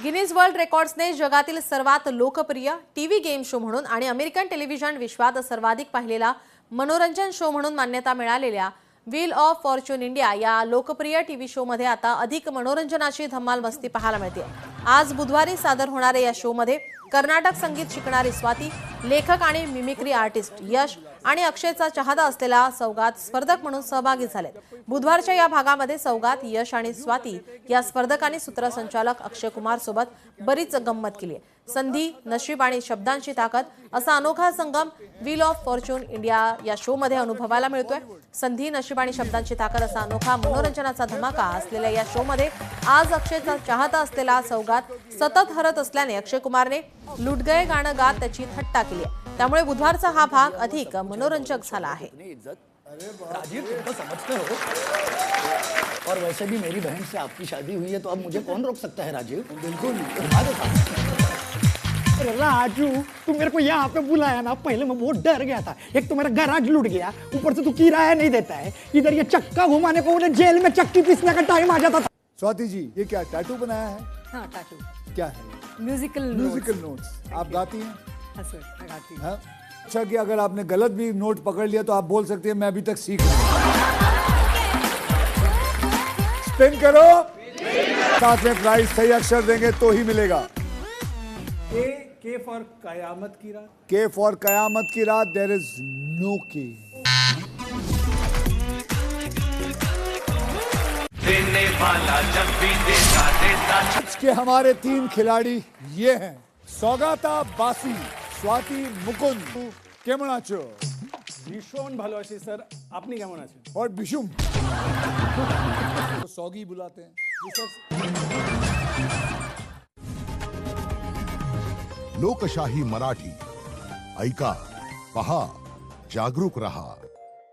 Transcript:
Guinness world रेकॉर्ड्सने जगातील सर्वात लोकप्रिय टीव्ही गेम शो म्हणून आणि अमेरिकन टेलिव्हिजन विश्वात सर्वाधिक पाहिलेला मनोरंजन शो म्हणून मान्यता मिळालेल्या व्हील ऑफ फॉर्च्यून इंडिया या लोकप्रिय टीव्ही शो मध्ये आता अधिक मनोरंजनाची धमाल मस्ती पाहायला मिळते। आज बुधवारी सादर होणाऱ्या या शो मध्ये कर्नाटक संगीत शिकणारी स्वाती, लेखक आणि मिमिक्री आर्टिस्ट यश आणि अक्षयचा चाहता असलेला सौगात स्पर्धक म्हणून सहभागी झालेत। बुधवारच्या या भागामध्ये सौगात, यश आणि स्वाती या स्पर्धकांनी सूत्रसंचालक अक्षय कुमार सोबत बरीच गंमत केली आहे। संधी, नशीब आणि शब्दांची ताकद असा अनोखा संगम व्हील ऑफ फॉर्च्यून इंडिया या शो मध्ये अनुभवायला मिळतोय। संधी, नशीब आणि शब्दांची ताकद असा अनोखा मनोरंजनाचा धमाका असलेल्या या शो मध्ये आज अक्षयचा चाहता असलेला सौगात सतत हरत असल्याने अक्षय कुमारने लुट गए गाणं गात त्याची थट्टा केली आहे। त्यामुळे बुधवारचा हा भाग अधिक मनोरंजक झाला आहे। राजीव, तुम तो समझते हो, और वैसे भी मेरी बहन से आपकी शादी हुई है, तो अब मुझे कौन रोक सकता है राजीव? बिल्कुल। अरे राजू, तू मेरे को यहाँ पे बुलाया ना, पहले मैं बहुत डर गया था। एक तो मेरा गैराज लूट गया, ऊपर से तू किराया नहीं देता है, इधर ये चक्का घुमाने को उन्हें जेल में चक्की पीसने का टाइम आ जाता था। स्वाति जी, ये क्या टैटू बनाया है? हाँ, टैटू। क्या है? Musical notes. आप गाती हैं? हाँ सर, मैं गाती हूँ। हाँ? अच्छा कि अगर आपने गलत भी नोट पकड़ लिया तो आप बोल सकते हैं मैं अभी तक सीख रहा हूं। स्पिन करो, साथ में प्राइस सही अक्षर देंगे तो ही मिलेगा। के फॉर कयामत की रात। के फॉर कयामत की रात, देयर इज नो के। देने वाला जब भी देता देता। आज के हमारे 3 खिलाड़ी ये हैं, सौगाता बासी, स्वाति मुकुंद, केमनाचो भीषण ভালো আছি স্যার, আপনি কেমন আছেন? और बिशुम तो सौगी बुलाते हैं। लोकशाही मराठी ऐका, पहा, जागरूक रहा।